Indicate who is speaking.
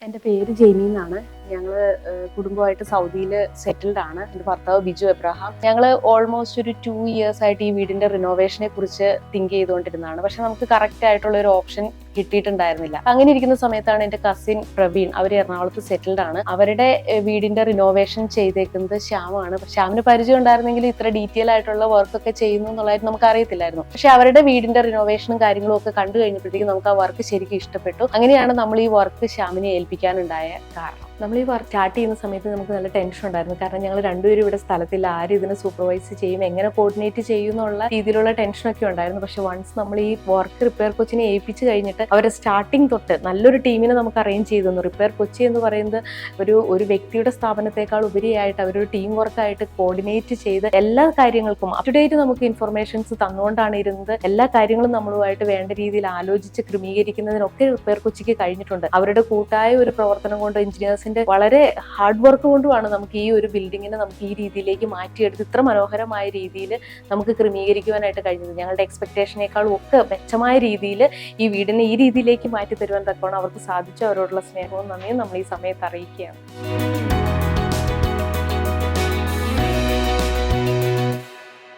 Speaker 1: എൻ്റെ പേര് ജെയ്മി എന്നാണ്. ഞങ്ങൾ കുടുംബമായിട്ട് സൗദിയിൽ സെറ്റിൽഡ് ആണ്. എൻ്റെ ഭർത്താവ് ബിജു എബ്രഹാം. ഞങ്ങൾ ഓൾമോസ്റ്റ് ഒരു 2 years ആയിട്ട് ഈ വീടിന്റെ റിനോവേഷനെ കുറിച്ച് തിങ്ക് ചെയ്തുകൊണ്ടിരുന്നതാണ്. പക്ഷെ നമുക്ക് കറക്റ്റ് ആയിട്ടുള്ള ഒരു ഓപ്ഷൻ കിട്ടിയിട്ടുണ്ടായിരുന്നില്ല. അങ്ങനെ ഇരിക്കുന്ന സമയത്താണ് എൻ്റെ കസിൻ പ്രവീൺ, അവർ എറണാകുളത്ത് സെറ്റിൽഡ് ആണ്. അവരുടെ വീടിന്റെ റിനോവേഷൻ ചെയ്തേക്കുന്നത് ശ്യാമാണ്. ശ്യാമിന് പരിചയം ഉണ്ടായിരുന്നെങ്കിൽ ഇത്ര ഡീറ്റെയിൽ ആയിട്ടുള്ള വർക്ക് ഒക്കെ ചെയ്യുന്നു എന്നുള്ളതായിട്ട് നമുക്ക് അറിയത്തില്ലായിരുന്നു. പക്ഷെ അവരുടെ വീടിന്റെ റിനോവേഷനും കാര്യങ്ങളും ഒക്കെ കണ്ടു കഴിഞ്ഞപ്പോഴത്തേക്കും നമുക്ക് ആ വർക്ക് ശരിക്കും ഇഷ്ടപ്പെട്ടു. അങ്ങനെയാണ് നമ്മൾ ഈ വർക്ക് ശ്യാമിനെ ഏൽപ്പിക്കാനുണ്ടായ കാരണം. നമ്മൾ ഈ വർക്ക് സ്റ്റാർട്ട് ചെയ്യുന്ന സമയത്ത് നമുക്ക് നല്ല ടെൻഷൻ ഉണ്ടായിരുന്നു. കാരണം ഞങ്ങൾ രണ്ടുപേരും ഇവിടെ സ്ഥലത്തില്ല, ആരും ഇതിനെ സൂപ്പർവൈസ് ചെയ്യും, എങ്ങനെ കോർഡിനേറ്റ് ചെയ്യും എന്നുള്ള രീതിയിലുള്ള ടെൻഷനൊക്കെ ഉണ്ടായിരുന്നു. പക്ഷെ വൺസ് നമ്മൾ ഈ വർക്ക് റിപ്പയർ കൊച്ചിനെ ഏൽപ്പിച്ച് കഴിഞ്ഞിട്ട് അവരെ സ്റ്റാർട്ടിങ് തൊട്ട് നല്ലൊരു ടീമിനെ നമുക്ക് അറേഞ്ച് ചെയ്തു തന്നു. റിപ്പയർ കൊച്ചി എന്ന് പറയുന്നത് ഒരു വ്യക്തിയുടെ സ്ഥാപനത്തെക്കാൾ ഉപരിയായിട്ട് അവരൊരു ടീം വർക്കായിട്ട് കോർഡിനേറ്റ് ചെയ്ത് എല്ലാ കാര്യങ്ങൾക്കും അപ് ടു ഡേറ്റ് നമുക്ക് ഇൻഫർമേഷൻസ് തന്നുകൊണ്ടാണ് ഇരുന്നത്. എല്ലാ കാര്യങ്ങളും നമ്മളുമായിട്ട് വേണ്ട രീതിയിൽ ആലോചിച്ച് ക്രമീകരിക്കുന്നതിനൊക്കെ റിപ്പയർ കൊച്ചിക്ക് കഴിഞ്ഞിട്ടുണ്ട്. അവരുടെ കൂട്ടായ ഒരു പ്രവർത്തനം കൊണ്ട്, എഞ്ചിനീയേഴ്സിന്റെ വളരെ ഹാർഡ് വർക്ക് കൊണ്ടുമാണ് നമുക്ക് ഈ ഒരു ബിൽഡിങ്ങിനെ നമുക്ക് ഈ രീതിയിലേക്ക് മാറ്റിയെടുത്ത് ഇത്ര മനോഹരമായ രീതിയിൽ നമുക്ക് ക്രമീകരിക്കുവാനായിട്ട് കഴിഞ്ഞത്. ഞങ്ങളുടെ എക്സ്പെക്ടേഷനേക്കാളും ഒക്കെ മെച്ചമായ രീതിയിൽ ഈ വീടിനെ ഈ രീതിയിലേക്ക് മാറ്റി തരുവാൻ തക്കവണ്ണം അവർക്ക് സാധിച്ചു. അവരോടുള്ള സ്നേഹവും നന്ദിയും നമ്മൾ ഈ സമയത്ത് അറിയിക്കുകയാണ്.